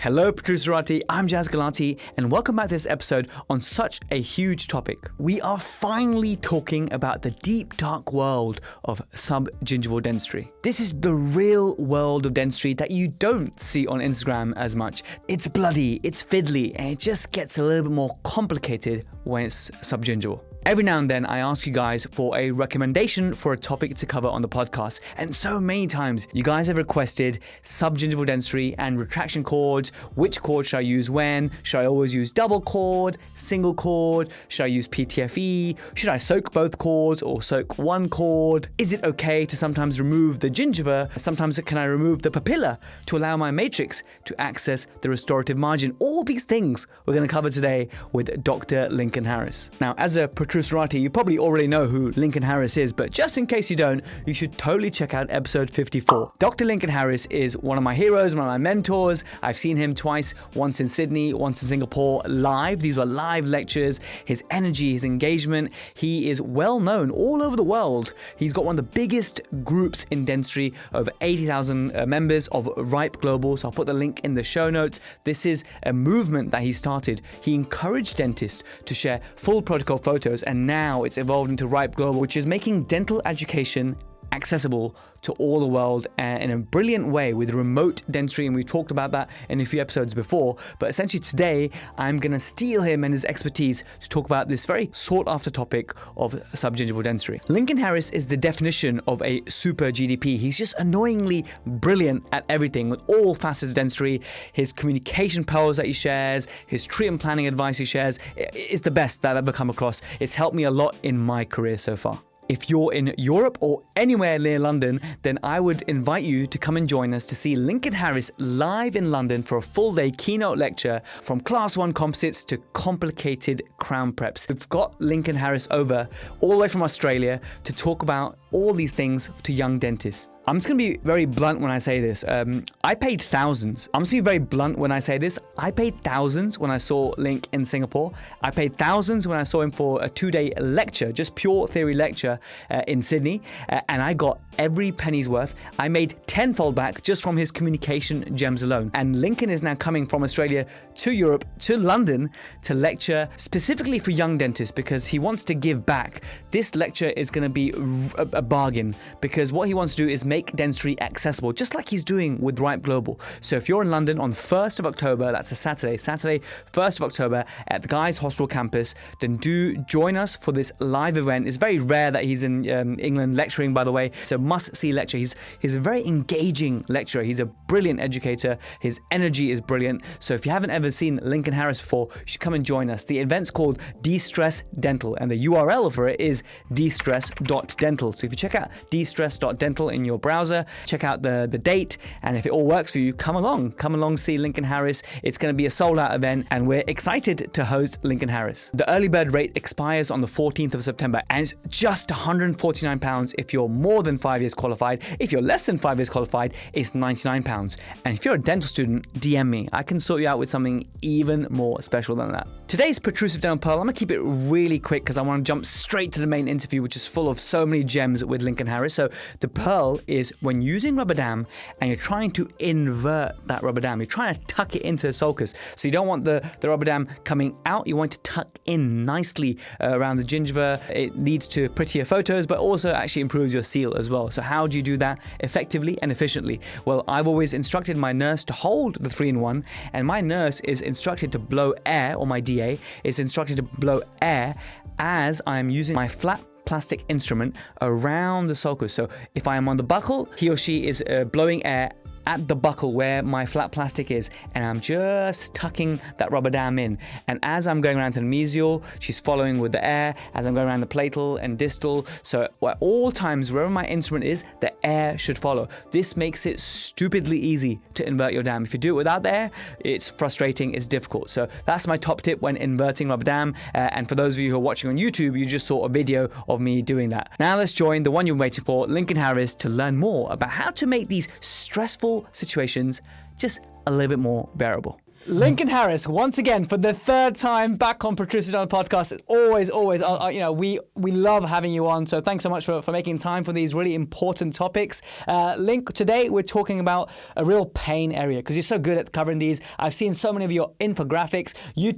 Hello, Protrusive. I'm Jazz Galati, and welcome back to this episode on such a huge topic. We are finally talking about the deep, dark world of subgingival dentistry. This is the real world of dentistry that you don't see on Instagram as much. It's bloody, it's fiddly, and it just gets a little bit more complicated when it's subgingival. Every now and then I ask you guys for a recommendation for a topic to cover on the podcast, and so many times you guys have requested subgingival dentistry and retraction cords. Which cord should I use when? Should I always use double cord, single cord? Should I use PTFE? Should I soak both cords or soak one cord? Is it okay to sometimes remove the gingiva? Sometimes can I remove the papilla to allow my matrix to access the restorative margin? All these things we're going to cover today with Dr. Lincoln Harris. Now, as a Protrusive, you probably already know who Lincoln Harris is, but just in case you don't, you should totally check out episode 54. Dr. Lincoln Harris is one of my heroes, one of my mentors. I've seen him twice, once in Sydney, once in Singapore, live. These were live lectures. His energy, his engagement, he is well known all over the world. He's got one of the biggest groups in dentistry, over 80,000 members of Ripe Global, so I'll put the link in the show notes. This is a movement that he started. He encouraged dentists to share full protocol photos, and now it's evolved into Ripe Global, which is making dental education accessible to all the world in a brilliant way with remote dentistry, and we've talked about that in a few episodes before. But essentially today I'm going to steal him and his expertise to talk about this very sought after topic of subgingival dentistry. Lincoln Harris is the definition of a super GDP. He's just annoyingly brilliant at everything with all facets of dentistry. His communication pearls that he shares, his treatment planning advice he shares is the best that I've ever come across. It's helped me a lot in my career so far. If you're in Europe or anywhere near London, then I would invite you to come and join us to see Lincoln Harris live in London for a full-day keynote lecture from Class 1 composites to complicated crown preps. We've got Lincoln Harris over all the way from Australia to talk about all these things to young dentists. I'm just going to be very blunt when I say this. I paid thousands. I'm just going to be very blunt when I say this. I paid thousands when I saw Link in Singapore. I paid thousands when I saw him for a 2-day lecture, just pure theory lecture in Sydney, and I got every penny's worth. I made tenfold back just from his communication gems alone. And Lincoln is now coming from Australia to Europe, to London, to lecture specifically for young dentists because he wants to give back. This lecture is going to be a bargain because what he wants to do is make dentistry accessible, just like he's doing with Ripe Global. So if you're in London on 1st of October, that's a Saturday, 1st of October at the Guy's Hospital campus, then do join us for this live event. It's very rare that he's in England lecturing, by the way. It's a must-see lecture. He's a very engaging lecturer. He's a brilliant educator. His energy is brilliant. So if you haven't ever seen Lincoln Harris before, you should come and join us. The event's called De-Stress Dental, and the URL for it is destress.dental. So if you check out destress.dental in your browser, check out the date, and if it all works for you, come along, see Lincoln Harris. It's going to be a sold-out event, and we're excited to host Lincoln Harris. The early bird rate expires on the 14th of September, and it's just £149 if you're more than 5 years qualified. If you're less than 5 years qualified, it's £99. And if you're a dental student, DM me. I can sort you out with something even more special than that. Today's Protrusive Dental Pearl, I'm going to keep it really quick because I want to jump straight to the main interview, which is full of so many gems with Lincoln Harris. So the pearl is when using rubberdam and you're trying to invert that rubberdam. You're trying to tuck it into the sulcus. So you don't want the rubberdam coming out. You want to tuck in nicely around the gingiva. It leads to prettier photos, but also actually improves your seal as well. So how do you do that effectively and efficiently? Well, I've always instructed my nurse to hold the 3-in-1, and my nurse is instructed to blow air, or my DA is instructed to blow air as I'm using my flat plastic instrument around the sulcus. So if I am on the buccal, he or she is blowing air at the buccal where my flat plastic is, and I'm just tucking that rubberdam in. And as I'm going around to the mesial, she's following with the air. As I'm going around the platal and distal, so at all times, wherever my instrument is, the air should follow. This makes it stupidly easy to invert your dam. If you do it without the air, it's frustrating, it's difficult. So that's my top tip when inverting rubberdam. And for those of you who are watching on YouTube, you just saw a video of me doing that. Now let's join the one you're waiting for, Lincoln Harris, to learn more about how to make these stressful situations just a little bit more bearable. Lincoln Harris, once again, for the third time back on Protrusive on the podcast. Always, we love having you on. So thanks so much for making time for these really important topics. Link, today we're talking about a real pain area because you're so good at covering these. I've seen so many of your infographics. You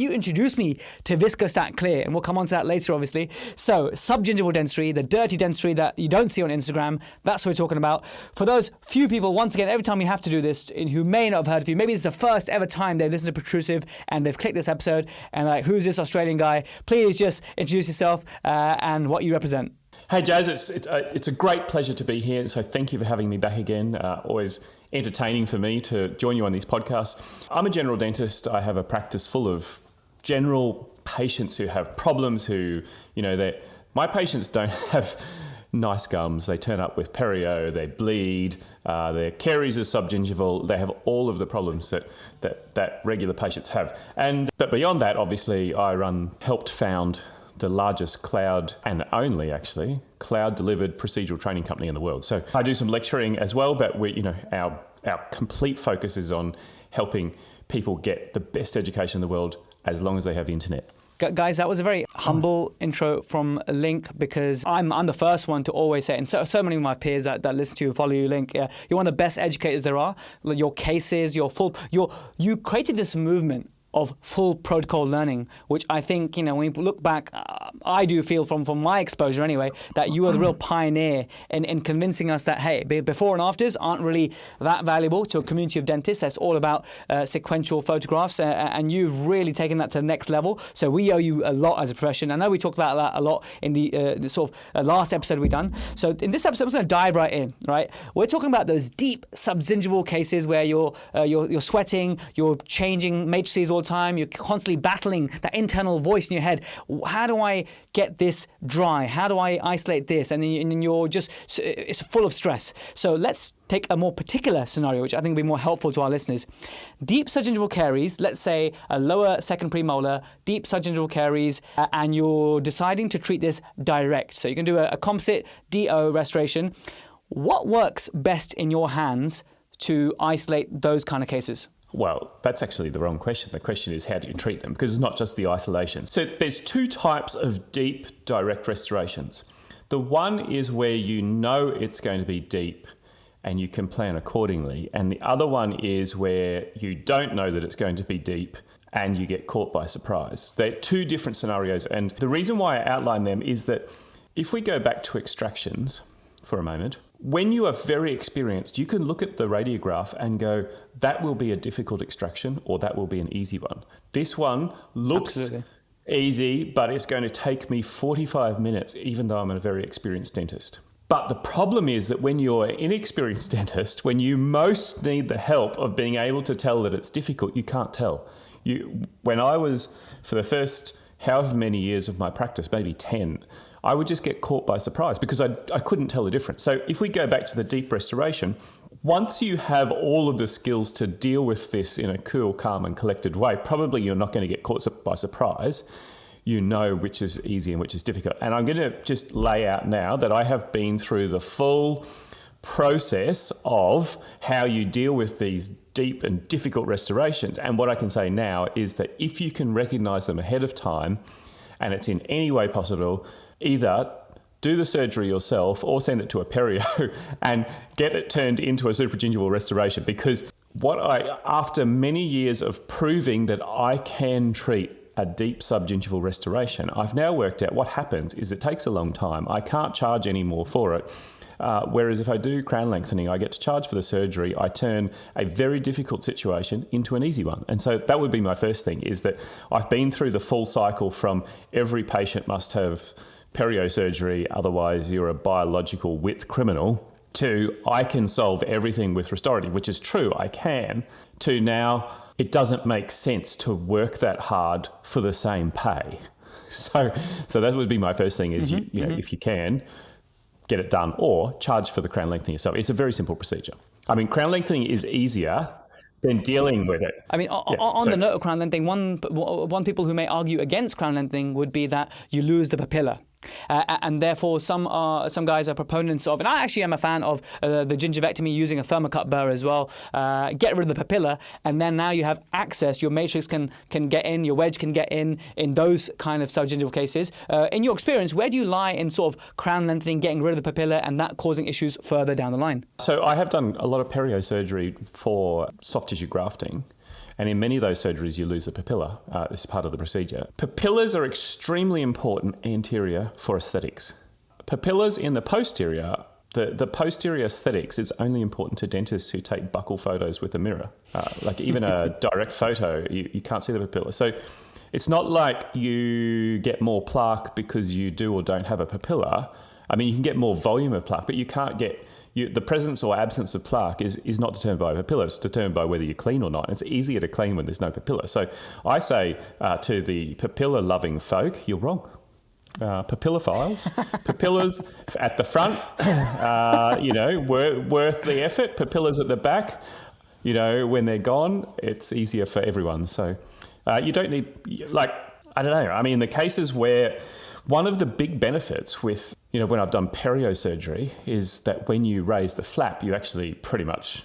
introduced me to Viscostat Clear, and we'll come on to that later, obviously. So subgingival dentistry, the dirty dentistry that you don't see on Instagram, that's what we're talking about. For those few people, once again, every time we have to do this, who may not have heard of you, maybe it's the first ever time they've listened to Protrusive and they've clicked this episode and like, who's this Australian guy? Please just introduce yourself and what you represent. Hey Jazz, it's a great pleasure to be here. So thank you for having me back again. Always entertaining for me to join you on these podcasts. I'm a general dentist. I have a practice full of general patients who have problems my patients don't have nice gums. They turn up with perio, they bleed, their caries are subgingival. They have all of the problems that regular patients have. But beyond that, obviously, I helped found the largest cloud, and only actually, cloud-delivered procedural training company in the world. So I do some lecturing as well, but our complete focus is on helping people get the best education in the world as long as they have the internet. Guys, that was a very humble intro from Link because I'm the first one to always say, and so many of my peers that listen to you, follow you, Link, you're one of the best educators there are. Your cases, you created this movement of full protocol learning, which I think, when we look back, I do feel from my exposure anyway, that you are the real pioneer in convincing us that, hey, before and afters aren't really that valuable to a community of dentists. That's all about sequential photographs, and you've really taken that to the next level. So we owe you a lot as a profession. I know we talked about that a lot in the sort of last episode we've done. So in this episode, I'm going to dive right in, right? We're talking about those deep subgingival cases where you're sweating, you're changing matrices all the time, you're constantly battling that internal voice in your head. How do I get this dry? How do I isolate this? And then you're just, it's full of stress. So let's take a more particular scenario, which I think will be more helpful to our listeners. Deep subgingival caries, let's say a lower second premolar, deep subgingival caries, and you're deciding to treat this direct. So you can do a composite DO restoration. What works best in your hands to isolate those kind of cases? Well, that's actually the wrong question. The question is, how do you treat them? Because it's not just the isolation. So there's two types of deep direct restorations. The one is where you know it's going to be deep and you can plan accordingly. And the other one is where you don't know that it's going to be deep and you get caught by surprise. They're two different scenarios. And the reason why I outline them is that if we go back to extractions for a moment, when you are very experienced, you can look at the radiograph and go, that will be a difficult extraction or that will be an easy one. This one looks Absolutely. Easy, but it's going to take me 45 minutes, even though I'm a very experienced dentist. But the problem is that when you're an inexperienced dentist, when you most need the help of being able to tell that it's difficult, you can't tell. When I was, for the first however many years of my practice, maybe 10, I would just get caught by surprise because I couldn't tell the difference. So if we go back to the deep restoration, once you have all of the skills to deal with this in a cool, calm and collected way, probably you're not going to get caught by surprise. You know which is easy and which is difficult. And I'm going to just lay out now that I have been through the full process of how you deal with these deep and difficult restorations. And what I can say now is that if you can recognize them ahead of time and it's in any way possible, either do the surgery yourself or send it to a perio and get it turned into a supragingival restoration. Because after many years of proving that I can treat a deep subgingival restoration, I've now worked out what happens is it takes a long time. I can't charge any more for it. Whereas if I do crown lengthening, I get to charge for the surgery. I turn a very difficult situation into an easy one. And so that would be my first thing, is that I've been through the full cycle from every patient must have perio surgery, otherwise you're a biological width criminal, to I can solve everything with restorative, which is true, I can, to now it doesn't make sense to work that hard for the same pay. So that would be my first thing is, if you can, get it done or charge for the crown lengthening yourself. It's a very simple procedure. I mean, crown lengthening is easier than dealing with it. I mean, on the note of crown lengthening, one people who may argue against crown lengthening would be that you lose the papilla. And therefore some guys are proponents of, and I actually am a fan of the gingivectomy using a thermocut burr as well. Get rid of the papilla, and then now you have access. Your matrix can get in, your wedge can get in those kind of subgingival cases. In your experience, where do you lie in sort of crown lengthening, getting rid of the papilla, and that causing issues further down the line? So I have done a lot of perio surgery for soft tissue grafting. And in many of those surgeries, you lose the papilla. This is part of the procedure. Papillas are extremely important anterior for aesthetics. Papillas in the posterior, the posterior aesthetics is only important to dentists who take buccal photos with a mirror. Like even a direct photo, you can't see the papilla. So it's not like you get more plaque because you do or don't have a papilla. I mean, you can get more volume of plaque, but you can't get... the presence or absence of plaque is not determined by a papilla. It's determined by whether you're clean or not. And it's easier to clean when there's no papilla. So I say to the papilla-loving folk, you're wrong. Papillophiles, papillas at the front, worth the effort. Papillas at the back, when they're gone, it's easier for everyone. So you don't need, I don't know. I mean, the cases where one of the big benefits with, when I've done perio surgery is that when you raise the flap, you actually pretty much,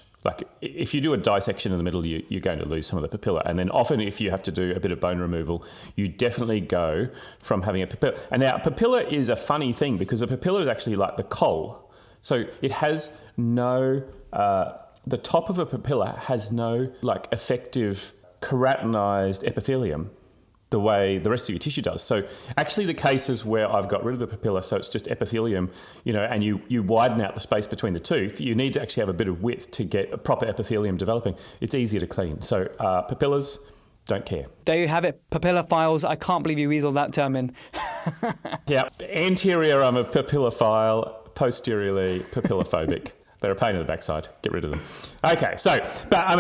if you do a dissection in the middle, you're going to lose some of the papilla. And then often if you have to do a bit of bone removal, you definitely go from having a papilla. And now papilla is a funny thing because a papilla is actually like the coal. So it has no, the top of a papilla has no effective keratinized epithelium the way the rest of your tissue does. So actually the cases where I've got rid of the papilla, so it's just epithelium, and you widen out the space between the tooth, you need to actually have a bit of width to get a proper epithelium developing. It's easier to clean. So papillas, don't care. There you have it, papillophiles. I can't believe you weaseled that term in. Yeah, anterior I'm a papillaphile, posteriorly papillophobic. They're a pain in the backside. Get rid of them. Okay,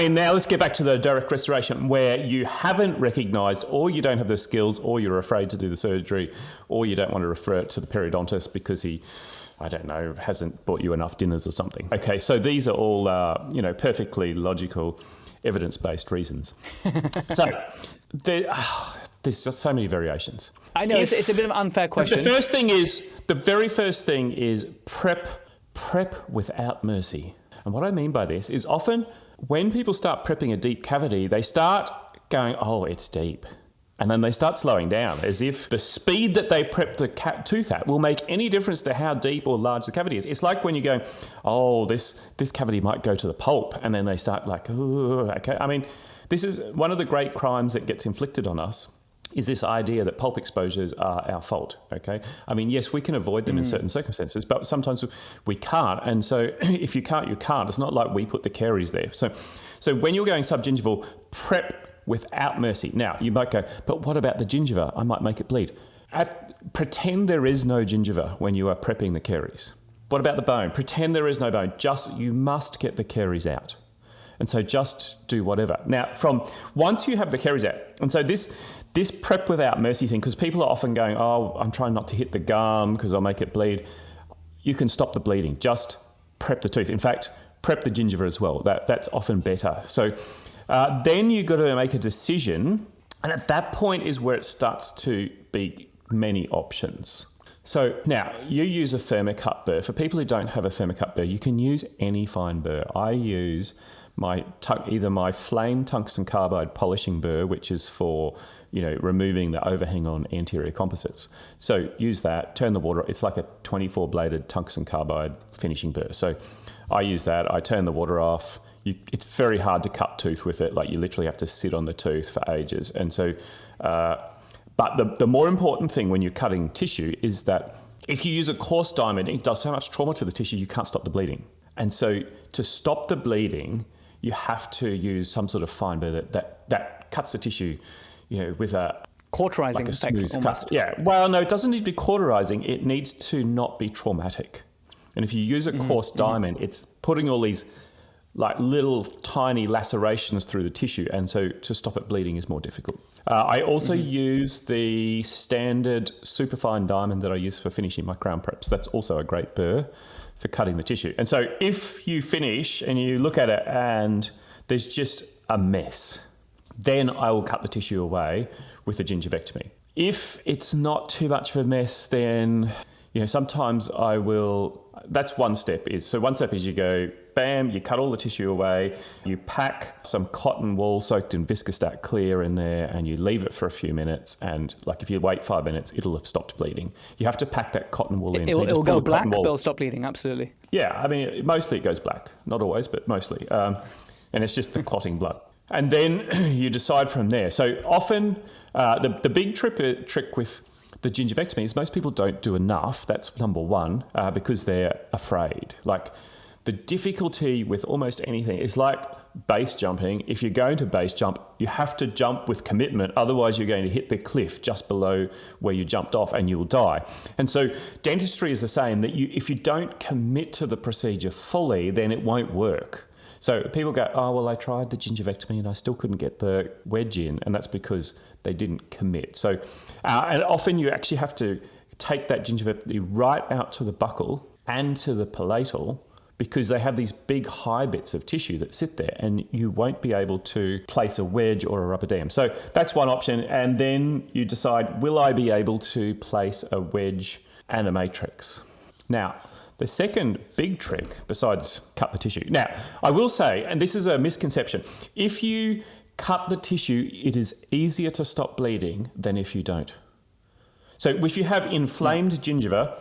now let's get back to the direct restoration where you haven't recognised, or you don't have the skills, or you're afraid to do the surgery, or you don't want to refer it to the periodontist because he, I don't know, hasn't bought you enough dinners or something. Okay, so these are all, perfectly logical, evidence-based reasons. So there's just so many variations. I know, it's a bit of an unfair question. The very first thing is prep without mercy. And what I mean by this is often when people start prepping a deep cavity, they start going, oh, it's deep. And then they start slowing down as if the speed that they prep the tooth at will make any difference to how deep or large the cavity is. It's like when you go, oh, this cavity might go to the pulp. And then they start okay. I mean, this is one of the great crimes that gets inflicted on us is this idea that pulp exposures are our fault, okay? I mean, yes, we can avoid them in certain circumstances, but sometimes we can't. And so if you can't, you can't. It's not like we put the caries there. So when you're going subgingival, prep without mercy. Now, you might go, but what about the gingiva? I might make it bleed. Pretend there is no gingiva when you are prepping the caries. What about the bone? Pretend there is no bone. You must get the caries out. And so just do whatever. Now, once you have the caries out, and so this prep without mercy thing, because people are often going, oh, I'm trying not to hit the gum because I'll make it bleed. You can stop the bleeding. Just prep the tooth. In fact, prep the gingiva as well. That's often better. So then you've got to make a decision. And at that point is where it starts to be many options. So now you use a thermocut burr. For people who don't have a thermocut burr, you can use any fine burr. I use either my flame tungsten carbide polishing burr, which is for removing the overhang on anterior composites. So use that, turn the water. It's like a 24 bladed tungsten carbide finishing burr. So I use that. I turn the water off. It's very hard to cut tooth with it. Like you literally have to sit on the tooth for ages. And so, but the more important thing when you're cutting tissue is that if you use a coarse diamond, it does so much trauma to the tissue, you can't stop the bleeding. And so to stop the bleeding, you have to use some sort of fine burr that cuts the tissue, with a cauterizing effect almost. Yeah. Well, no, it doesn't need to be cauterizing. It needs to not be traumatic. And if you use a coarse diamond, it's putting all these little tiny lacerations through the tissue, and so to stop it bleeding is more difficult. I also use the standard superfine diamond that I use for finishing my crown preps. That's also a great burr for cutting the tissue. And so if you finish and you look at it and there's just a mess, then I will cut the tissue away with a gingivectomy. If it's not too much of a mess, then, sometimes I will, that's one step one step is you go, bam, you cut all the tissue away, you pack some cotton wool soaked in Viscostat Clear in there, and you leave it for a few minutes, and if you wait 5 minutes, it'll have stopped bleeding. You have to pack that cotton wool in. It'll go black, but it'll stop bleeding, absolutely. Yeah, mostly it goes black. Not always, but mostly. And it's just the clotting blood. And then you decide from there. So often, the big trick with the gingivectomy is most people don't do enough. That's number one, because they're afraid. The difficulty with almost anything is like base jumping. If you're going to base jump, you have to jump with commitment. Otherwise, you're going to hit the cliff just below where you jumped off and you'll die. And so dentistry is the same, that if you don't commit to the procedure fully, then it won't work. So people go, oh, well, I tried the gingivectomy and I still couldn't get the wedge in. And that's because they didn't commit. So, and often you actually have to take that gingivectomy right out to the buccal and to the palatal, because they have these big high bits of tissue that sit there and you won't be able to place a wedge or a rubber dam. So that's one option. And then you decide, will I be able to place a wedge and a matrix? Now, the second big trick, besides cut the tissue. Now, I will say, and this is a misconception, if you cut the tissue, it is easier to stop bleeding than if you don't. So if you have inflamed gingiva,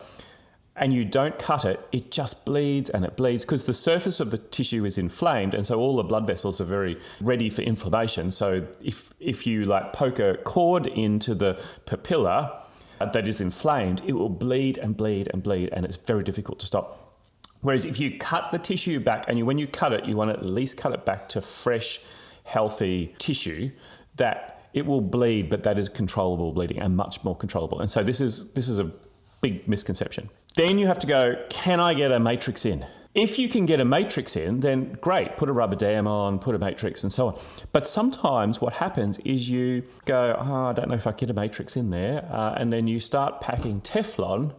and you don't cut it, it just bleeds and it bleeds because the surface of the tissue is inflamed, and so all the blood vessels are very ready for inflammation. So if you poke a cord into the papilla that is inflamed, it will bleed and bleed and bleed, and it's very difficult to stop. Whereas if you cut the tissue back, and when you cut it, you want to at least cut it back to fresh, healthy tissue, that it will bleed, but that is controllable bleeding and much more controllable. And so this is a big misconception. Then you have to go, can I get a matrix in? If you can get a matrix in, then great, put a rubber dam on, put a matrix and so on. But sometimes what happens is you go, I don't know if I can get a matrix in there. And then you start packing Teflon,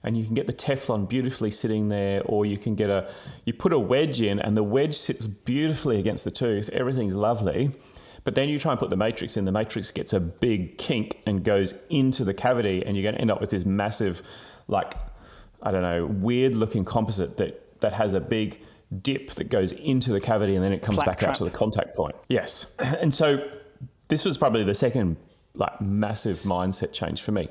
and you can get the Teflon beautifully sitting there, or you can you put a wedge in and the wedge sits beautifully against the tooth. Everything's lovely. But then you try and put the matrix in, the matrix gets a big kink and goes into the cavity, and you're going to end up with this massive, weird looking composite that has a big dip that goes into the cavity, and then it comes back out to the contact point. Yes. And so this was probably the second massive mindset change for me.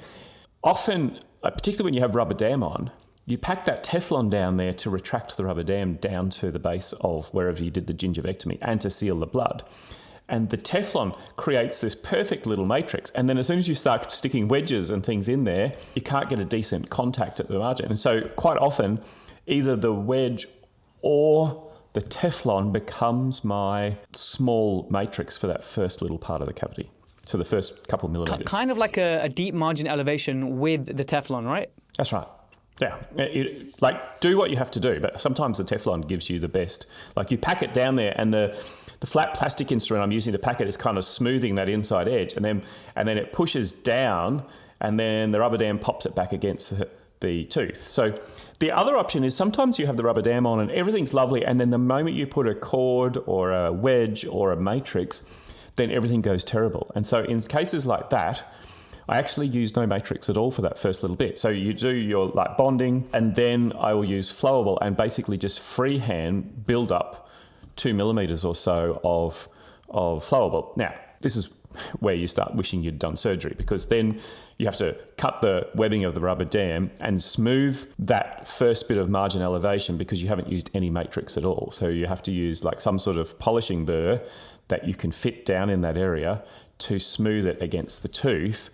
Often, particularly when you have rubber dam on, you pack that Teflon down there to retract the rubber dam down to the base of wherever you did the gingivectomy and to seal the blood. And the Teflon creates this perfect little matrix. And then as soon as you start sticking wedges and things in there, you can't get a decent contact at the margin. And so quite often, either the wedge or the Teflon becomes my small matrix for that first little part of the cavity. So the first couple millimeters. Kind of like a deep margin elevation with the Teflon, right? That's right. Yeah, do what you have to do, but sometimes the Teflon gives you the best. You pack it down there, and the flat plastic instrument I'm using to pack it is kind of smoothing that inside edge, and then it pushes down, and then the rubber dam pops it back against the tooth. So the other option is sometimes you have the rubber dam on and everything's lovely, and then the moment you put a cord or a wedge or a matrix, then everything goes terrible. And so in cases like that, I actually use no matrix at all for that first little bit. So you do your bonding, and then I will use flowable and basically just freehand build up 2 millimeters or so of flowable. Now, this is where you start wishing you'd done surgery, because then you have to cut the webbing of the rubber dam and smooth that first bit of margin elevation, because you haven't used any matrix at all. So you have to use some sort of polishing burr that you can fit down in that area to smooth it against the tooth,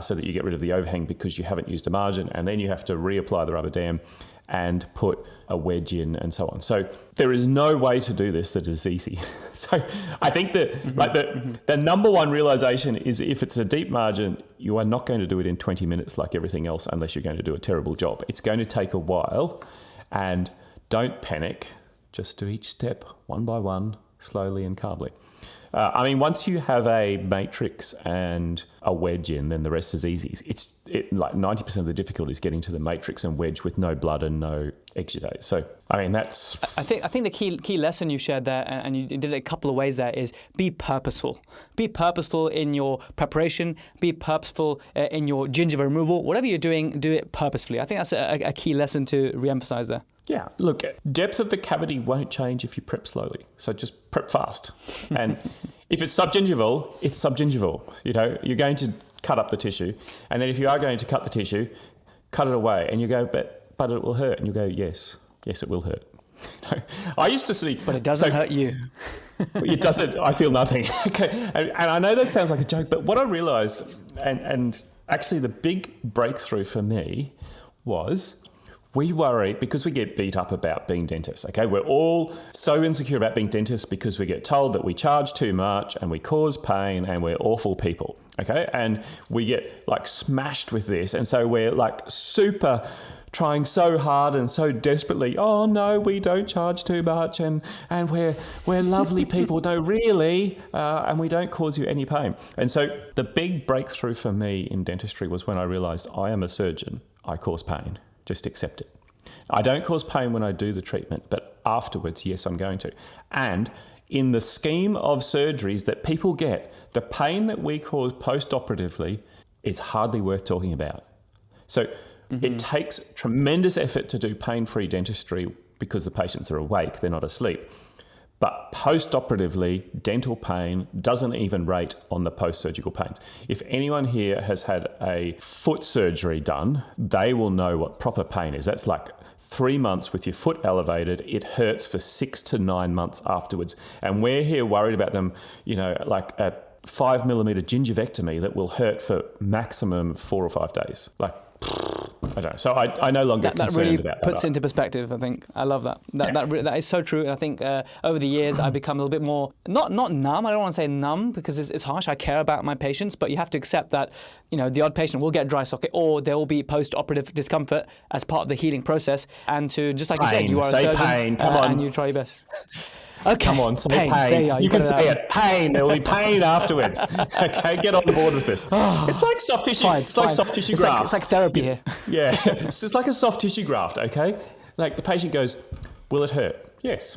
so that you get rid of the overhang because you haven't used a margin, and then you have to reapply the rubber dam and put a wedge in and so on. So there is no way to do this that is easy. So I think that the number one realization is, if it's a deep margin, you are not going to do it in 20 minutes like everything else, unless you're going to do a terrible job. It's going to take a while, and don't panic. Just do each step one by one, slowly and calmly. I mean, once you have a matrix and a wedge in, then the rest is easy. It's like 90% of the difficulty is getting to the matrix and wedge with no blood and no exudate. So, I mean, that's... I think the key lesson you shared there, and you did it a couple of ways there, is be purposeful. Be purposeful in your preparation. Be purposeful in your gingiva removal. Whatever you're doing, do it purposefully. I think that's a key lesson to re-emphasize there. Yeah, look, depth of the cavity won't change if you prep slowly. So just prep fast. And if it's subgingival, it's subgingival. You know, you're going to cut up the tissue. And then if you are going to cut the tissue, cut it away. And you go, but it will hurt. And you go, yes, it will hurt. I used to see... But it doesn't hurt you. It doesn't. I feel nothing. Okay. And I know that sounds like a joke, but what I realised, and actually the big breakthrough for me was... We worry because we get beat up about being dentists, okay? We're all so insecure about being dentists because we get told that we charge too much and we cause pain and we're awful people, okay? And we get like smashed with this. And so we're like super trying so hard and so desperately, oh no, we don't charge too much and we're lovely people, no really, and we don't cause you any pain. And so the big breakthrough for me in dentistry was when I realized I am a surgeon, I cause pain. Just accept it. I don't cause pain when I do the treatment, but afterwards, yes, I'm going to. And in the scheme of surgeries that people get, the pain that we cause post-operatively is hardly worth talking about. So it takes tremendous effort to do pain-free dentistry because the patients are awake, they're not asleep. But post-operatively, dental pain doesn't even rate on the post-surgical pains. If anyone here has had a foot surgery done, they will know what proper pain is. That's like 3 months with your foot elevated. It hurts for 6 to 9 months afterwards. And we're here worried about them, you know, like a 5 millimeter gingivectomy that will hurt for maximum 4 or 5 days. Like, I don't know. So I no longer concerned really about that. That really puts into perspective, I think. I love that. That is so true. And I think over the years, I've become a little bit more, not numb. I don't want to say numb because it's harsh. I care about my patients, but you have to accept that, you know, the odd patient will get dry socket or there will be post-operative discomfort as part of the healing process. And to, just like you said, you are a surgeon and you try your best. Okay. Come on, say pain. You can say it. Pain. There will be pain afterwards. Okay, get on board with this. It's like soft tissue. It's like soft tissue graft. It's like therapy here. Yeah, it's just like a soft tissue graft. Okay, like the patient goes, "Will it hurt?" Yes.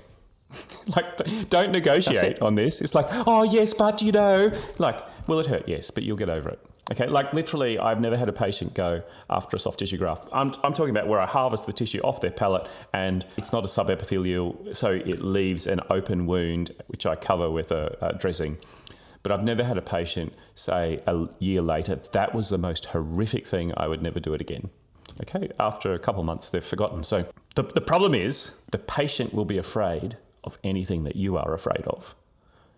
Like, don't negotiate on this. It's like, oh yes, but you know, like, will it hurt? Yes, but you'll get over it. Okay, like literally, I've never had a patient go after a soft tissue graft. I'm talking about where I harvest the tissue off their palate and it's not a subepithelial, so it leaves an open wound, which I cover with a dressing. But I've never had a patient say a year later, that was the most horrific thing, I would never do it again. Okay, after a couple of months, they've forgotten. So the problem is the patient will be afraid of anything that you are afraid of.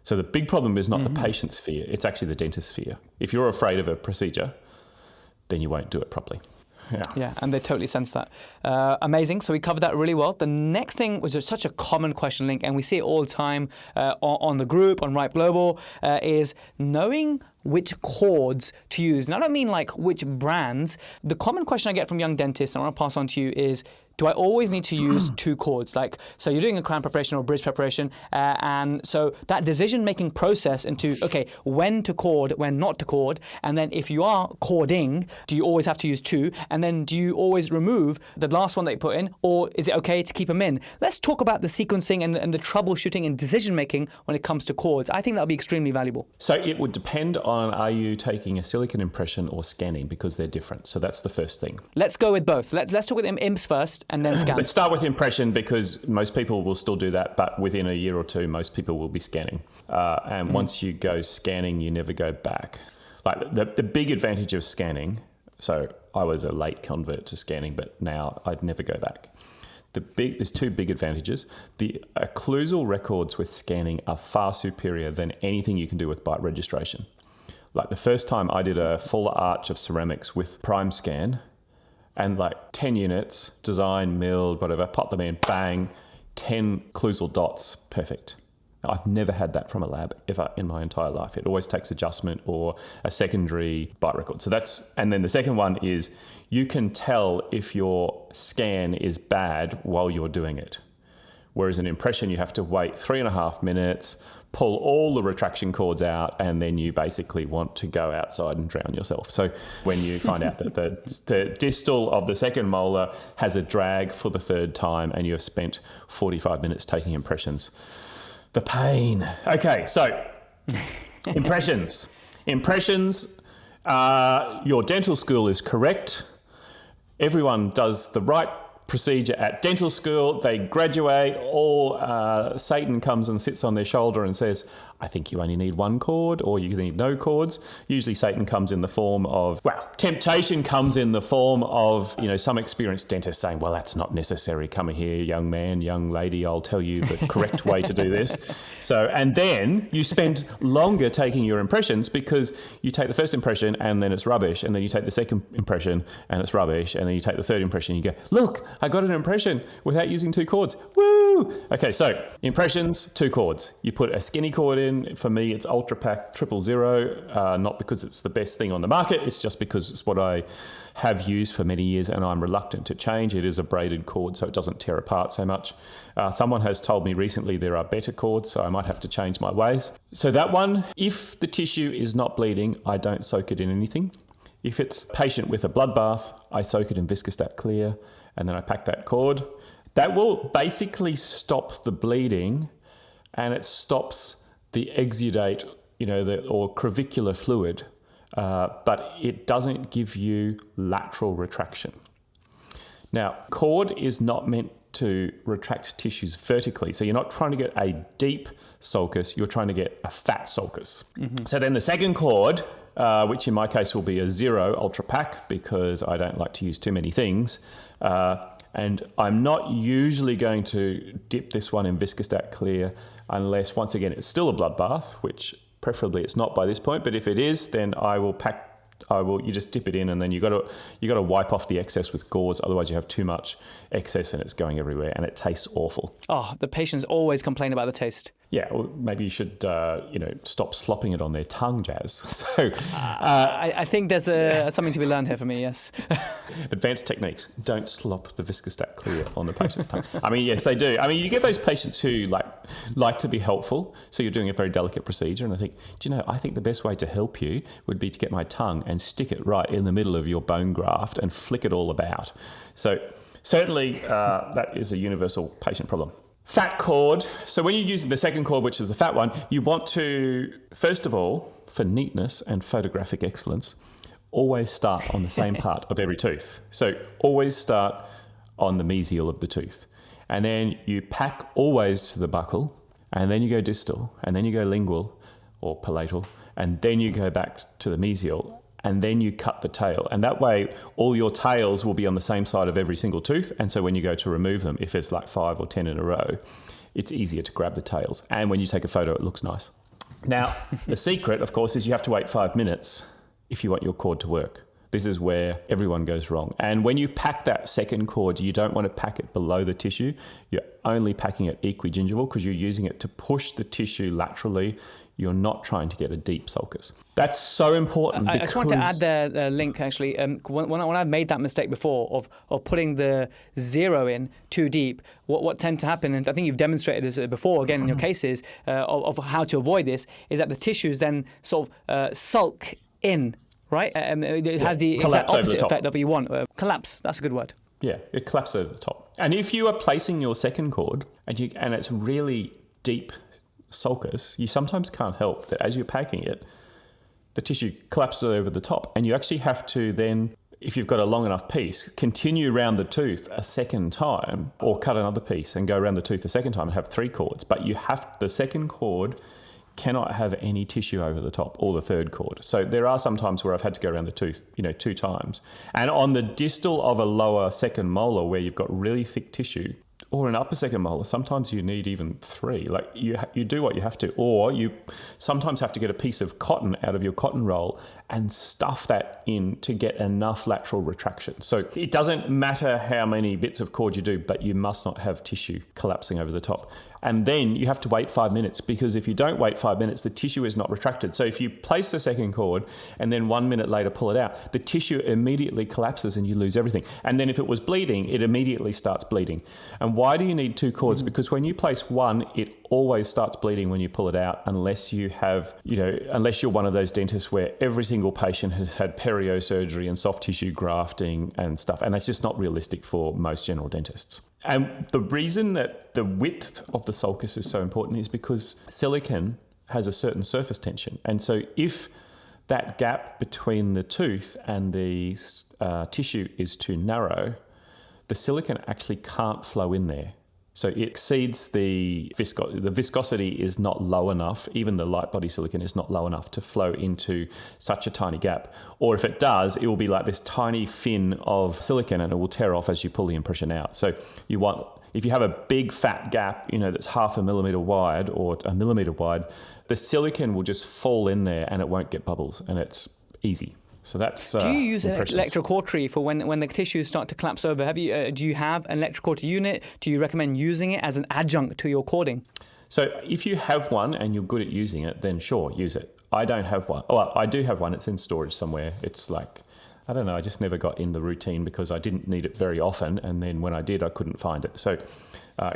So the big problem is not the patient's fear, it's actually the dentist's fear. If you're afraid of a procedure, then you won't do it properly. Yeah, and they totally sense that. Amazing. So we covered that really well. The next thing was such a common question, Link, and we see it all the time on the group, on Ripe Global, is knowing which cords to use. And I don't mean like which brands. The common question I get from young dentists, and I want to pass on to you, is do I always need to use 2 cords? Like, so you're doing a crown preparation or bridge preparation, and so that decision-making process into, okay, when to cord, when not to cord, and then if you are cording, do you always have to use 2? And then do you always remove the last one that you put in, or is it okay to keep them in? Let's talk about the sequencing and the troubleshooting and decision-making when it comes to cords. I think that'll be extremely valuable. So it would depend on, are you taking a silicone impression or scanning, because they're different. So that's the first thing. Let's go with both. Let's talk with IMPs first, and then scan. Let's start with impression because most people will still do that, but within a year or 2, most people will be scanning. And once you go scanning, you never go back. Like the big advantage of scanning, so I was a late convert to scanning, but now I'd never go back. There's 2 big advantages. The occlusal records with scanning are far superior than anything you can do with bite registration. Like the first time I did a full arch of ceramics with prime scan, and like 10 units, design, milled, whatever, pop them in, bang, 10 occlusal dots, perfect. I've never had that from a lab ever in my entire life. It always takes adjustment or a secondary bite record. So that's, and then the second one is you can tell if your scan is bad while you're doing it, Whereas an impression, you have to wait 3.5 minutes, pull all the retraction cords out, and then you basically want to go outside and drown yourself. So when you find out that the distal of the second molar has a drag for the third time and you have spent 45 minutes taking impressions, the pain. Okay, so impressions. Impressions, your dental school is correct. Everyone does the right procedure at dental school. They graduate, or Satan comes and sits on their shoulder and says, I think you only need one cord, or you need no cords. Usually Satan comes in the form of, temptation comes in the form of, some experienced dentist saying, well, that's not necessary. Come here, young man, young lady, I'll tell you the correct way to do this. And then you spend longer taking your impressions because you take the first impression and then it's rubbish. And then you take the second impression and it's rubbish. And then you take the third impression and you go, look, I got an impression without using 2 cords. Woo! Okay, so impressions, 2 cords. You put a skinny cord in. For me, it's Ultra Pack 000, not because it's the best thing on the market. It's just because it's what I have used for many years and I'm reluctant to change. It is a braided cord, so it doesn't tear apart so much. Someone has told me recently there are better cords, so I might have to change my ways. So that one, if the tissue is not bleeding, I don't soak it in anything. If it's a patient with a bloodbath, I soak it in Viscostat Clear and then I pack that cord. That will basically stop the bleeding and it stops the exudate, or crevicular fluid, but it doesn't give you lateral retraction. Now, cord is not meant to retract tissues vertically, so you're not trying to get a deep sulcus, you're trying to get a fat sulcus. Mm-hmm. So then the second cord, which in my case will be a 0 Ultra Pack because I don't like to use too many things, and I'm not usually going to dip this one in Viscostat Clear unless, once again, it's still a bloodbath, which preferably it's not by this point. But if it is, then you just dip it in and then you got to wipe off the excess with gauze. Otherwise you have too much excess and it's going everywhere and it tastes awful. Oh, the patients always complain about the taste. Yeah, well, maybe you should, stop slopping it on their tongue, Jazz. So, I think there's something to be learned here for me, yes. Advanced techniques. Don't slop the Viscostat Clear on the patient's tongue. I mean, yes, they do. I mean, you get those patients who like to be helpful. So you're doing a very delicate procedure. And I think, I think the best way to help you would be to get my tongue and stick it right in the middle of your bone graft and flick it all about. So certainly that is a universal patient problem. Fat cord. So when you're using the second cord, which is the fat one, you want to, first of all, for neatness and photographic excellence, always start on the same part of every tooth. So always start on the mesial of the tooth. And then you pack always to the buccal, and then you go distal, and then you go lingual or palatal, and then you go back to the mesial, and then you cut the tail. And that way, all your tails will be on the same side of every single tooth. And so when you go to remove them, if it's like 5 or 10 in a row, it's easier to grab the tails. And when you take a photo, it looks nice. Now, the secret, of course, is you have to wait 5 minutes if you want your cord to work. This is where everyone goes wrong. And when you pack that second cord, you don't want to pack it below the tissue. You're only packing it equigingival because you're using it to push the tissue laterally. You're not trying to get a deep sulcus. That's so important. I just want to add the link, actually. When I've made that mistake before of putting the 0 in too deep, what tends to happen, and I think you've demonstrated this before, again, in your cases, of how to avoid this, is that the tissues then sort of sulk in, right? It has the exact opposite effect of what you want. Collapse, that's a good word. Yeah, it collapses over the top. And if you are placing your second cord and it's really deep sulcus, you sometimes can't help that as you're packing it, the tissue collapses over the top, and you actually have to then, if you've got a long enough piece, continue around the tooth a second time, or cut another piece and go around the tooth a second time and have 3 cords. But the second cord cannot have any tissue over the top, or the third cord. So there are some times where I've had to go around the tooth, 2 times. And on the distal of a lower second molar where you've got really thick tissue, or an upper second molar, sometimes you need even 3. Like you do what you have to, or you sometimes have to get a piece of cotton out of your cotton roll and stuff that in to get enough lateral retraction. So it doesn't matter how many bits of cord you do, but you must not have tissue collapsing over the top. And then you have to wait 5 minutes, because if you don't wait 5 minutes, the tissue is not retracted. So if you place the second cord and then 1 minute later pull it out, the tissue immediately collapses and you lose everything. And then if it was bleeding, it immediately starts bleeding. And why do you need 2 cords? Because when you place one, it always starts bleeding when you pull it out, unless you have, unless you're one of those dentists where every single patient has had perio surgery and soft tissue grafting and stuff. And that's just not realistic for most general dentists. And the reason that the width of the sulcus is so important is because silicone has a certain surface tension. And so if that gap between the tooth and the tissue is too narrow, the silicone actually can't flow in there. So it exceeds the viscosity is not low enough, even the light body silicone is not low enough to flow into such a tiny gap. Or if it does, it will be like this tiny fin of silicone and it will tear off as you pull the impression out. So if you have a big fat gap, that's 0.5 millimeter wide or 1 millimeter wide, the silicone will just fall in there and it won't get bubbles, and it's easy. So that's. Do you use an electrocautery for when the tissues start to collapse over? Do you have an electrocautery unit? Do you recommend using it as an adjunct to your cording? So if you have one and you're good at using it, then sure, use it. I don't have one. Well, I do have one. It's in storage somewhere. It's like, I don't know, I just never got in the routine because I didn't need it very often. And then when I did, I couldn't find it. So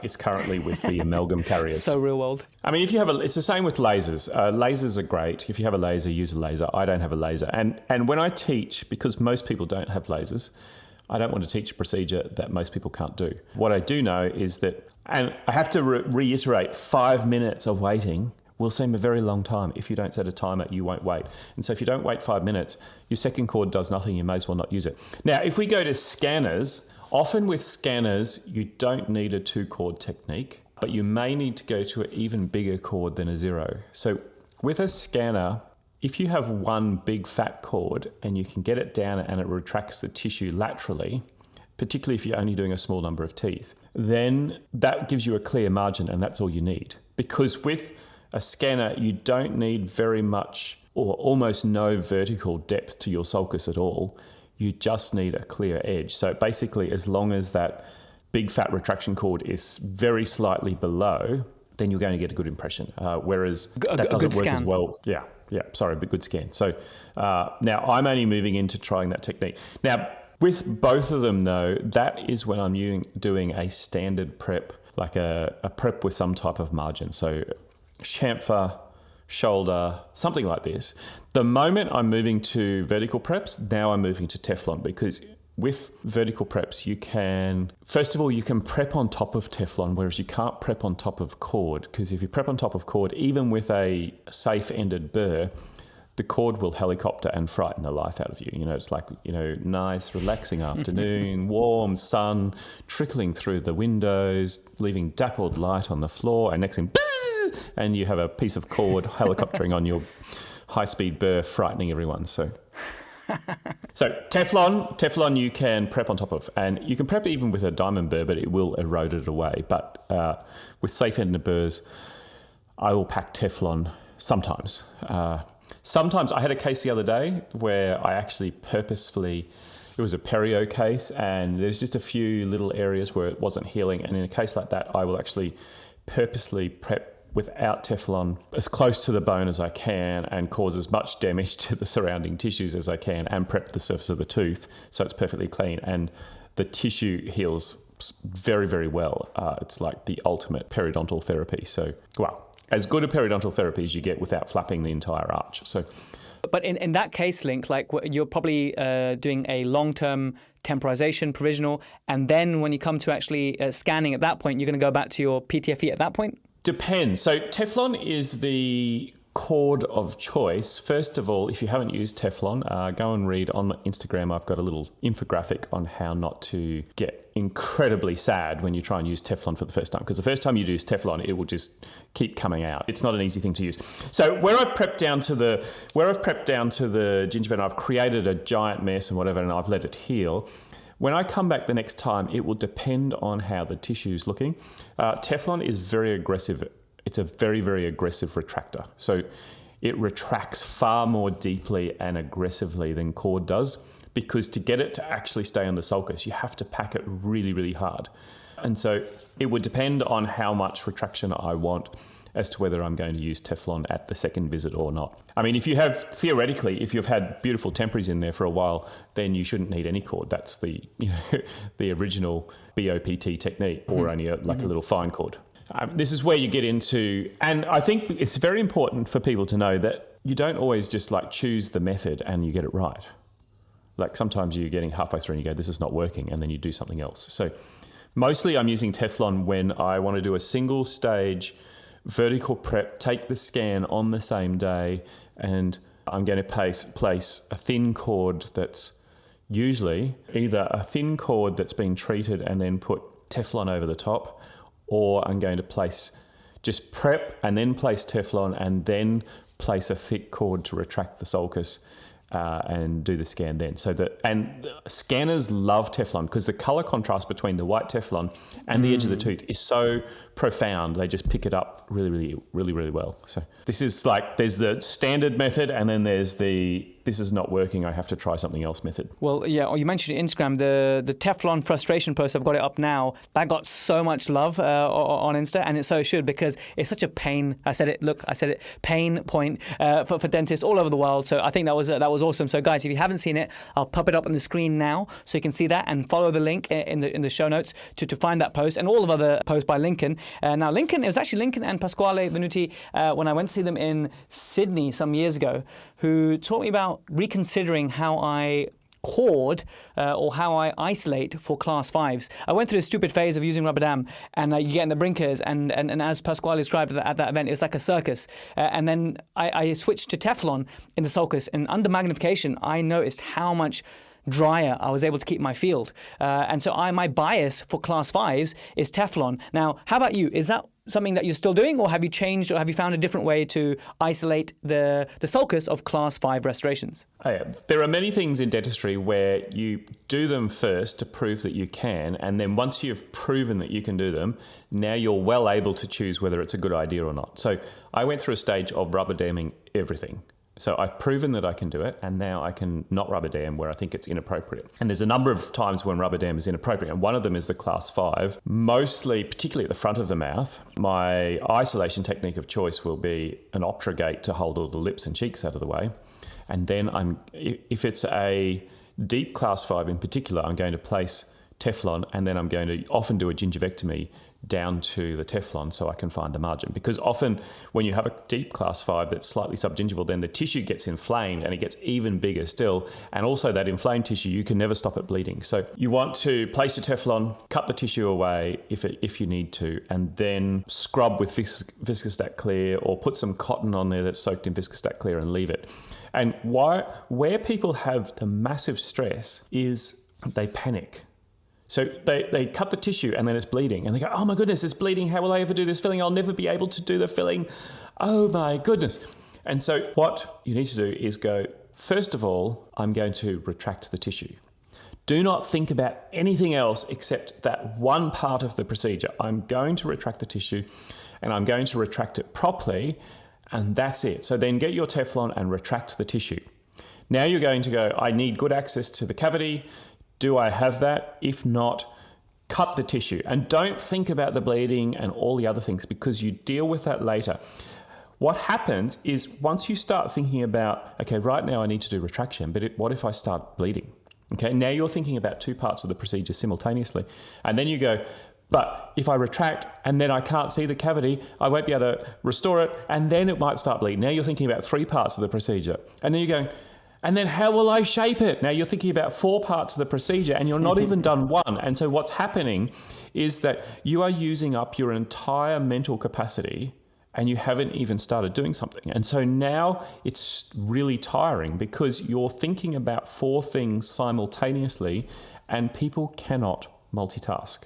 it's currently with the amalgam carriers. So real world. I mean, if you have it's the same with lasers. Lasers are great. If you have a laser, use a laser. I don't have a laser. And when I teach, because most people don't have lasers, I don't want to teach a procedure that most people can't do. What I do know is that, and I have to reiterate, 5 minutes of waiting will seem a very long time. If you don't set a timer, you won't wait. And so if you don't wait 5 minutes, your second cord does nothing. You may as well not use it. Now, if we go to scanners, often with scanners, you don't need a 2-cord technique, but you may need to go to an even bigger cord than a 0. So with a scanner, if you have one big fat cord and you can get it down and it retracts the tissue laterally, particularly if you're only doing a small number of teeth, then that gives you a clear margin, and that's all you need. Because with a scanner, you don't need very much or almost no vertical depth to your sulcus at all. You just need a clear edge. So basically, as long as that big fat retraction cord is very slightly below, then you're going to get a good impression. Whereas that doesn't work as well. Yeah, but good scan. So now I'm only moving into trying that technique. Now, with both of them though, that is when I'm doing a standard prep, like a prep with some type of margin. So chamfer, shoulder, something like this. The moment I'm moving to vertical preps, now I'm moving to Teflon, because with vertical preps, you can prep on top of Teflon, whereas you can't prep on top of cord, because if you prep on top of cord, even with a safe-ended burr, the cord will helicopter and frighten the life out of you. It's like, nice, relaxing afternoon, warm sun trickling through the windows, leaving dappled light on the floor, and next thing, and you have a piece of cord helicoptering on your high-speed burr, frightening everyone. So Teflon you can prep on top of, and you can prep even with a diamond burr, but it will erode it away. But with safe-ended burrs, I will pack Teflon sometimes. Sometimes I had a case the other day where I actually purposefully, it was a perio case, and there's just a few little areas where it wasn't healing. And in a case like that, I will actually purposely prep without Teflon as close to the bone as I can and cause as much damage to the surrounding tissues as I can, and prep the surface of the tooth so it's perfectly clean. And the tissue heals very, very well. It's like the ultimate periodontal therapy. So, as good a periodontal therapy as you get without flapping the entire arch. So, but in that case, Link, like you're probably doing a long-term temporization, provisional, and then when you come to actually scanning at that point, you're going to go back to your PTFE at that point? Depends. So Teflon is the cord of choice. First of all, if you haven't used Teflon, go and read on Instagram. I've got a little infographic on how not to get incredibly sad when you try and use Teflon for the first time, because the first time you use Teflon, it will just keep coming out. It's not an easy thing to use. So where I've prepped down to the gingiva, and I've created a giant mess and whatever, and I've let it heal. When I come back the next time, it will depend on how the tissue is looking. Teflon is very aggressive. It's a very, very aggressive retractor. So it retracts far more deeply and aggressively than cord does, because to get it to actually stay on the sulcus, you have to pack it really, really hard. And so it would depend on how much retraction I want as to whether I'm going to use Teflon at the second visit or not. I mean, if you've had beautiful temporaries in there for a while, then you shouldn't need any cord. That's the the original BOPT technique, or only a little fine cord. This is where you get into, and I think it's very important for people to know that you don't always just choose the method and you get it right. Like sometimes you're getting halfway through and you go, this is not working, and then you do something else. So mostly I'm using Teflon when I want to do a single stage vertical prep, take the scan on the same day, and I'm going to place a thin cord that's usually either a thin cord that's been treated and then put Teflon over the top, or I'm going to just prep and then place Teflon and then place a thick cord to retract the sulcus and do the scan then. And scanners love Teflon because the color contrast between the white Teflon and the edge of the tooth is so profound. They just pick it up really well. So this is there's the standard method, and then there's this is not working, I have to try something else method. Well, yeah, you mentioned Instagram, the Teflon frustration post, I've got it up now. That got so much love on Insta, and it so should, because it's such a pain. I said it, pain point for dentists all over the world. So I think that was awesome. So guys, if you haven't seen it, I'll pop it up on the screen now so you can see that, and follow the link in the show notes to find that post and all of other posts by Lincoln. Now Lincoln, it was actually Lincoln and Pasquale Venuti when I went to see them in Sydney some years ago, who taught me about reconsidering how I cord or how I isolate for class 5s. I went through a stupid phase of using rubberdam, and you get in the brinkers, and as Pasquale described at that event, it was like a circus. And then I switched to Teflon in the sulcus, and under magnification, I noticed how much drier I was able to keep my field. And so my bias for class 5s is Teflon. Now, how about you? Is that something that you're still doing, or have you changed, or have you found a different way to isolate the sulcus of class 5 restorations? There are many things in dentistry where you do them first to prove that you can, and then once you've proven that you can do them, now you're well able to choose whether it's a good idea or not. So I went through a stage of rubber damming everything. So I've proven that I can do it, and now I can not rubber dam where I think it's inappropriate. And there's a number of times when rubber dam is inappropriate, and one of them is the class 5, mostly, particularly at the front of the mouth. My isolation technique of choice will be an Optragate to hold all the lips and cheeks out of the way. And then if it's a deep class 5 in particular, I'm going to place Teflon, and then I'm going to often do a gingivectomy down to the Teflon so I can find the margin. Because often when you have a deep class 5 that's slightly subgingival, then the tissue gets inflamed and it gets even bigger still. And also that inflamed tissue, you can never stop it bleeding. So you want to place a Teflon, cut the tissue away if you need to, and then scrub with Viscostat Clear, or put some cotton on there that's soaked in Viscostat Clear and leave it. And where people have the massive stress is they panic. So they cut the tissue and then it's bleeding, and they go, oh my goodness, it's bleeding. How will I ever do this filling? I'll never be able to do the filling. Oh my goodness. And so what you need to do is go, first of all, I'm going to retract the tissue. Do not think about anything else except that one part of the procedure. I'm going to retract the tissue, and I'm going to retract it properly, and that's it. So then get your Teflon and retract the tissue. Now you're going to go, I need good access to the cavity. Do I have that? If not, cut the tissue. And don't think about the bleeding and all the other things, because you deal with that later. What happens is once you start thinking about, okay, right now I need to do retraction, but what if I start bleeding? Okay, now you're thinking about two parts of the procedure simultaneously. And then you go, but if I retract and then I can't see the cavity, I won't be able to restore it, and then it might start bleeding. Now you're thinking about three parts of the procedure. And then you're going, and then how will I shape it? Now you're thinking about four parts of the procedure, and you're not even done one. And so what's happening is that you are using up your entire mental capacity, and you haven't even started doing something. And so now it's really tiring because you're thinking about four things simultaneously, and people cannot multitask.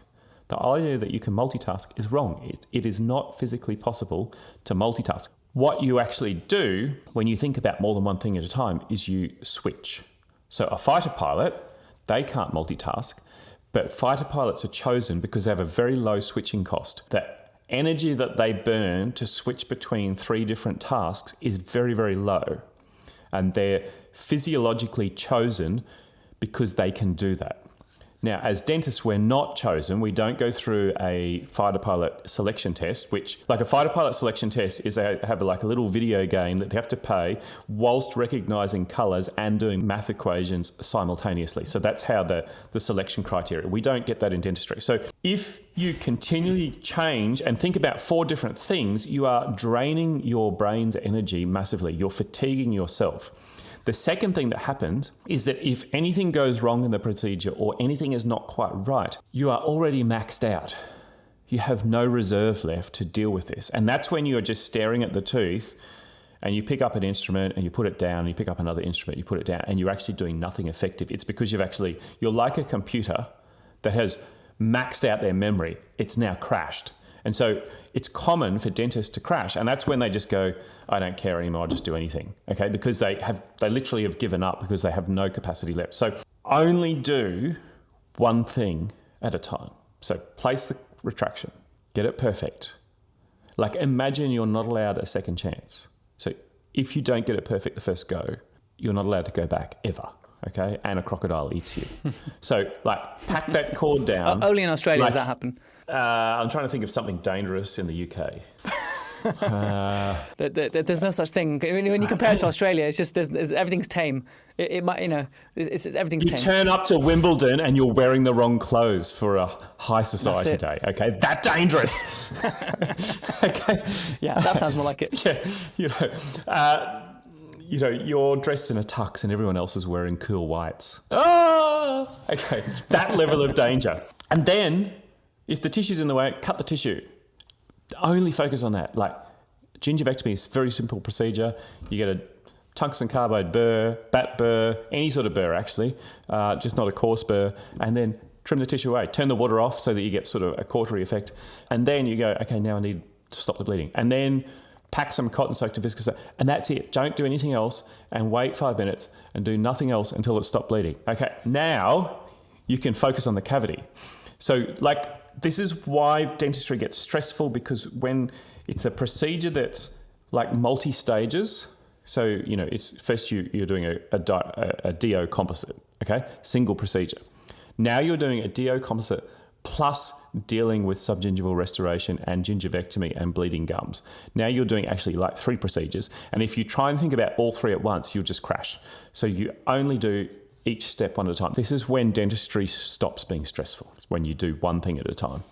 The idea that you can multitask is wrong. It is not physically possible to multitask. What you actually do when you think about more than one thing at a time is you switch. So a fighter pilot, they can't multitask, but fighter pilots are chosen because they have a very low switching cost. The energy that they burn to switch between three different tasks is very, very low. And they're physiologically chosen because they can do that. Now, as dentists, we're not chosen. We don't go through a fighter pilot selection test, which, like a fighter pilot selection test, is they have like a little video game that they have to play whilst recognizing colors and doing math equations simultaneously. So that's how the selection criteria. We don't get that in dentistry. So if you continually change and think about 4 different things, you are draining your brain's energy massively. You're fatiguing yourself. The second thing that happens is that if anything goes wrong in the procedure or anything is not quite right, you are already maxed out. You have no reserve left to deal with this. And that's when you're just staring at the tooth and you pick up an instrument and you put it down, and you pick up another instrument, you put it down, and you're actually doing nothing effective. It's because you're like a computer that has maxed out their memory. It's now crashed. And so it's common for dentists to crash. And that's when they just go, I don't care anymore, I'll just do anything. Okay, because they literally have given up because they have no capacity left. So only do one thing at a time. So place the retraction, get it perfect. Like imagine you're not allowed a second chance. So if you don't get it perfect the first go, you're not allowed to go back ever. Okay, and a crocodile eats you. So like pack that cord down. Only in Australia does that happen. I'm trying to think of something dangerous in the UK. There's no such thing. When you compare it to Australia, it's just everything's tame. It might, everything's tame. You turn up to Wimbledon and you're wearing the wrong clothes for a high society day. Okay, that's dangerous. Okay, yeah, that sounds more like it. Yeah, you're dressed in a tux and everyone else is wearing cool whites. Oh, okay, that level of danger. And then, if the tissue's in the way, cut the tissue. Only focus on that. Like gingivectomy is a very simple procedure. You get a tungsten carbide burr, bat burr, any sort of burr actually, just not a coarse burr, and then trim the tissue away. Turn the water off so that you get sort of a cautery effect. And then you go, okay, now I need to stop the bleeding. And then pack some cotton soaked viscous, and that's it. Don't do anything else and wait 5 minutes and do nothing else until it stopped bleeding. Okay, now you can focus on the cavity. So this is why dentistry gets stressful, because when it's a procedure that's like multi-stages, so, it's first you're doing a DO composite, okay? Single procedure. Now you're doing a DO composite plus dealing with subgingival restoration and gingivectomy and bleeding gums. Now you're doing actually like 3 procedures. And if you try and think about all 3 at once, you'll just crash. So you only do each step one at a time. This is when dentistry stops being stressful. It's when you do one thing at a time.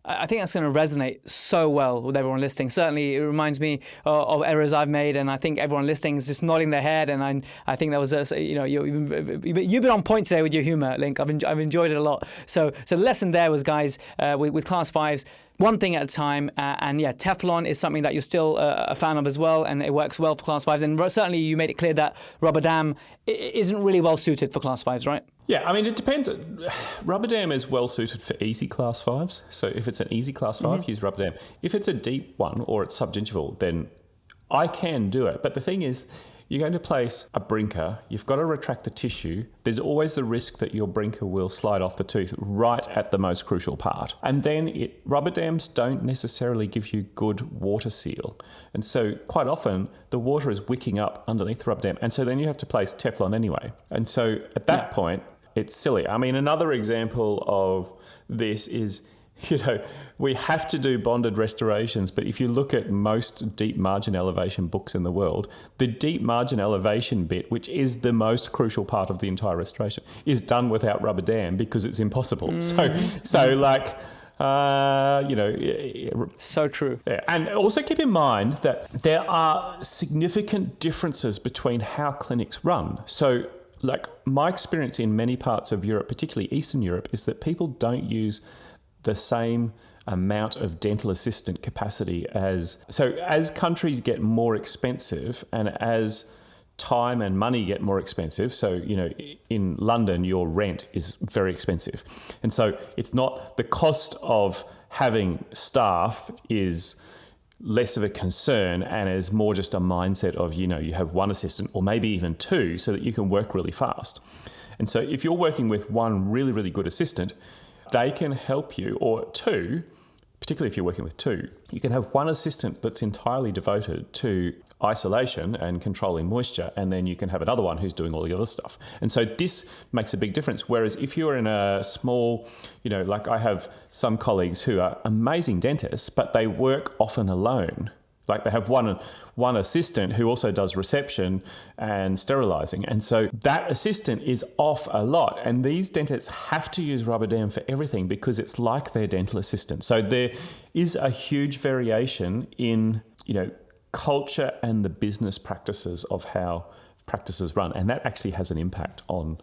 I think that's going to resonate so well with everyone listening. Certainly, it reminds me of errors I've made, and I think everyone listening is just nodding their head. And I think that was you've been on point today with your humour, Link. I've enjoyed it a lot. So the lesson there was, guys, with class 5s, one thing at a time. And yeah, Teflon is something that you're still a fan of as well, and it works well for class 5s. And certainly, you made it clear that rubberdam isn't really well suited for class 5s, right? Yeah, I mean, it depends. Rubberdam is well suited for easy class 5s. So if it's an easy class 5, use rubberdam. If it's a deep one or it's subgingival, then I can do it. But the thing is, you're going to place a brinker. You've got to retract the tissue. There's always the risk that your brinker will slide off the tooth right at the most crucial part. And then rubberdams don't necessarily give you good water seal. And so quite often the water is wicking up underneath the rubberdam. And so then you have to place Teflon anyway. And so at that point, it's silly. I mean, another example of this is, we have to do bonded restorations, but if you look at most deep margin elevation books in the world, the deep margin elevation bit, which is the most crucial part of the entire restoration, is done without rubberdam because it's impossible. So true. Yeah. And also keep in mind that there are significant differences between how clinics run. So my experience in many parts of Europe, particularly Eastern Europe, is that people don't use the same amount of dental assistant capacity as countries get more expensive and as time and money get more expensive. So, in London, your rent is very expensive. And so it's not the cost of having staff is less of a concern and is more just a mindset of, you have one assistant or maybe even 2 so that you can work really fast. And so if you're working with one really, really good assistant, they can help you, or 2, particularly if you're working with two, you can have one assistant that's entirely devoted to isolation and controlling moisture, and then you can have another one who's doing all the other stuff. And so this makes a big difference. Whereas if you're in a small, like I have some colleagues who are amazing dentists, but they work often alone. Like they have one assistant who also does reception and sterilizing. And so that assistant is off a lot. And these dentists have to use rubberdam for everything because it's like their dental assistant. So there is a huge variation in, culture and the business practices of how practices run. And that actually has an impact on,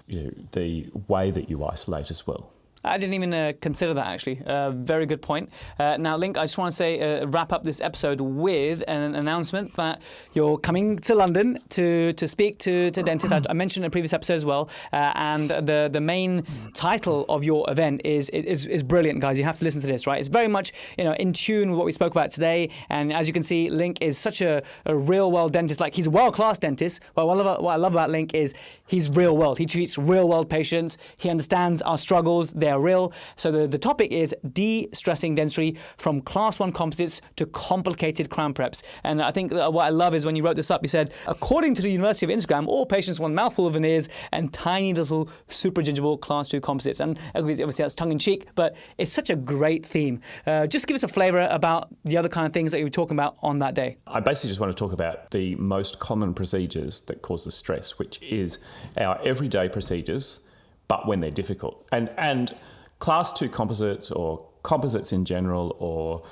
the way that you isolate as well. I didn't even consider that, actually. Very good point. Now, Link, I just want to say, wrap up this episode with an announcement that you're coming to London to speak to dentists. I mentioned in a previous episode as well. And the main title of your event is brilliant, guys. You have to listen to this, right? It's very much in tune with what we spoke about today. And as you can see, Link is such a real-world dentist. Like, he's a world-class dentist. But what I love about Link is he's real-world. He treats real-world patients. He understands our struggles. They're real. So the topic is de-stressing dentistry from class 1 composites to complicated crown preps. And I think what I love is when you wrote this up, you said, according to the University of Instagram, all patients want mouthful of veneers and tiny little supergingival class 2 composites. And obviously that's tongue-in-cheek, but it's such a great theme. Just give us a flavor about the other kind of things that you were talking about on that day. I basically just want to talk about the most common procedures that causes stress, which is our everyday procedures, but when they're difficult. And class 2 composites or composites in general or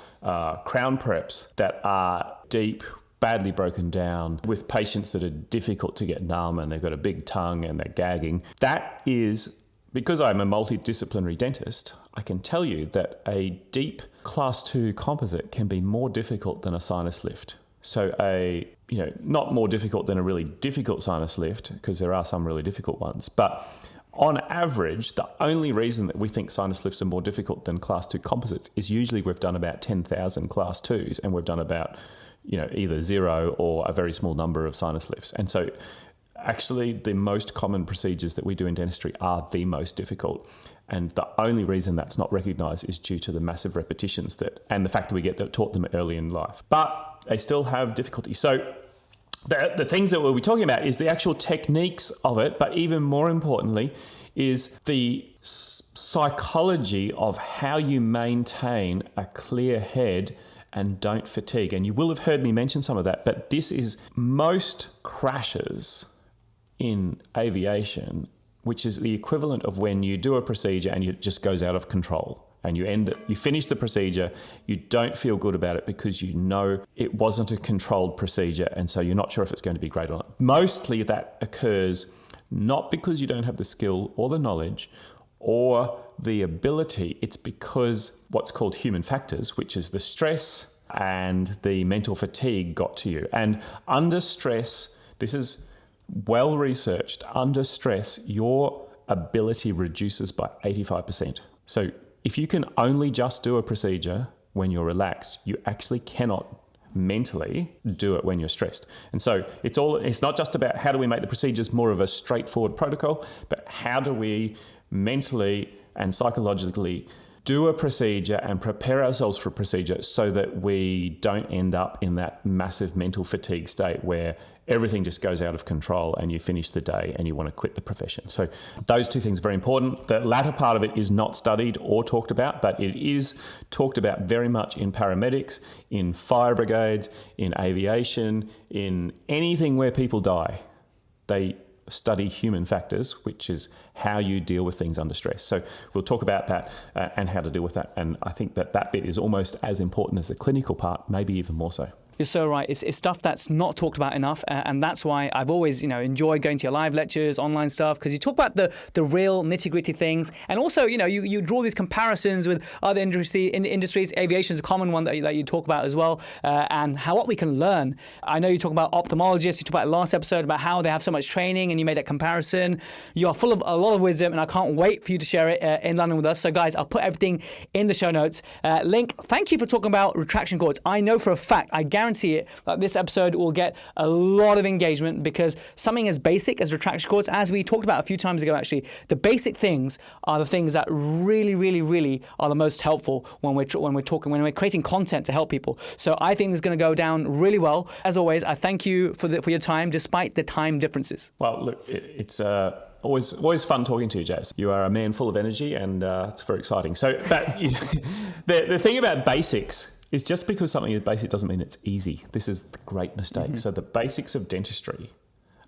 crown preps that are deep, badly broken down with patients that are difficult to get numb and they've got a big tongue and they're gagging. That is, because I'm a multidisciplinary dentist, I can tell you that a deep class 2 composite can be more difficult than a sinus lift. So not more difficult than a really difficult sinus lift, because there are some really difficult ones, but on average, the only reason that we think sinus lifts are more difficult than class 2 composites is usually we've done about 10,000 class 2s and we've done about, either 0 or a very small number of sinus lifts. And so actually the most common procedures that we do in dentistry are the most difficult. And the only reason that's not recognised is due to the massive repetitions and the fact that we get taught them early in life. But they still have difficulty. So the things that we'll be talking about is the actual techniques of it, but even more importantly is the psychology of how you maintain a clear head and don't fatigue. And you will have heard me mention some of that, but this is most crashes in aviation, which is the equivalent of when you do a procedure and it just goes out of control. And you finish the procedure, you don't feel good about it because you know it wasn't a controlled procedure, and so you're not sure if it's going to be great or not. Mostly that occurs not because you don't have the skill or the knowledge or the ability, it's because what's called human factors, which is the stress and the mental fatigue got to you. And under stress, this is well researched, under stress, your ability reduces by 85%. So if you can only just do a procedure when you're relaxed, you actually cannot mentally do it when you're stressed. And so it's not just about how do we make the procedures more of a straightforward protocol, but how do we mentally and psychologically do a procedure and prepare ourselves for a procedure so that we don't end up in that massive mental fatigue state where everything just goes out of control and you finish the day and you want to quit the profession. So those two things are very important. The latter part of it is not studied or talked about, but it is talked about very much in paramedics, in fire brigades, in aviation, in anything where people die. They study human factors, which is how you deal with things under stress. So we'll talk about that and how to deal with that. And I think that bit is almost as important as the clinical part, maybe even more so. You're so right. It's stuff that's not talked about enough, and that's why I've always, enjoyed going to your live lectures, online stuff, because you talk about the real nitty-gritty things, and also, you draw these comparisons with other industries. Aviation is a common one that you talk about as well, and what we can learn. I know you talk about ophthalmologists. You talked about last episode about how they have so much training, and you made that comparison. You are full of a lot of wisdom, and I can't wait for you to share it in London with us. So, guys, I'll put everything in the show notes. Link, thank you for talking about retraction cords. I know for a fact, I guarantee guarantee it that this episode will get a lot of engagement, because something as basic as retraction cords, as we talked about a few times ago actually, the basic things are the things that really are the most helpful when we're creating content to help people. So I think this is going to go down really well. As always, I thank you for your time, despite the time differences. Well, look, it's always fun talking to you, Jazz. You are a man full of energy, and it's very exciting. So, but the thing about basics is, just because something is basic doesn't mean it's easy. This is the great mistake. So the basics of dentistry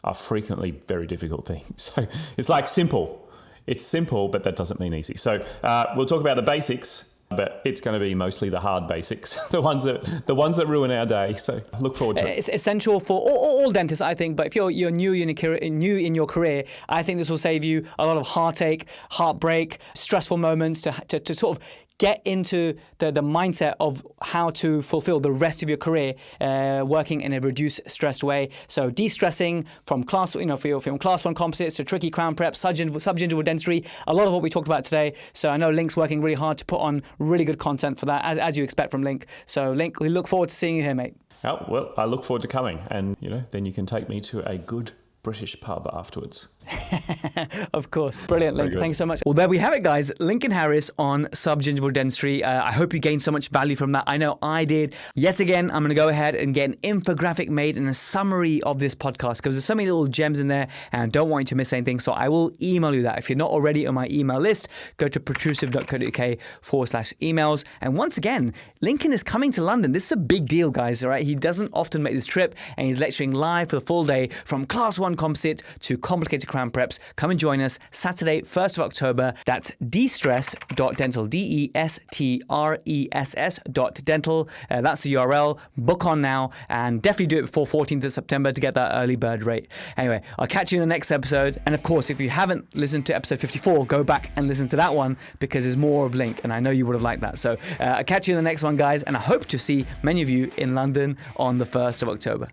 are frequently very difficult things. So it's like simple. It's simple, but that doesn't mean easy. So we'll talk about the basics, but it's going to be mostly the hard basics, the ones that ruin our day. So look forward to it. It's essential for all dentists, I think. But if you're new in your career, I think this will save you a lot of heartache, heartbreak, stressful moments to sort of get into the mindset of how to fulfill the rest of your career working in a reduced stressed way. So de-stressing from from class 1 composites to tricky crown prep, subgingival dentistry, a lot of what we talked about today. So I know Link's working really hard to put on really good content for that, as you expect from Link. So Link, we look forward to seeing you here, mate. Oh, well, I look forward to coming, and then you can take me to a good British pub afterwards. Of course. Brilliant, Link. Thanks so much. Well, there we have it, guys. Lincoln Harris on subgingival dentistry. I hope you gained so much value from that. I know I did. Yet again, I'm going to go ahead and get an infographic made and a summary of this podcast, because there's so many little gems in there and I don't want you to miss anything. So I will email you that. If you're not already on my email list, go to protrusive.co.uk/emails. And once again, Lincoln is coming to London. This is a big deal, guys. All right. He doesn't often make this trip, and he's lecturing live for the full day from Class 1 composite to complicated crown preps. Come and join us Saturday, 1st of October. That's destress.dental, DESTRESS.dental. That's the URL. Book on now, and definitely do it before 14th of September to get that early bird rate. Anyway, I'll catch you in the next episode. And of course, if you haven't listened to episode 54, go back and listen to that one, because there's more of Link, and I know you would have liked that. So I'll catch you in the next one, guys, and I hope to see many of you in London on the 1st of October.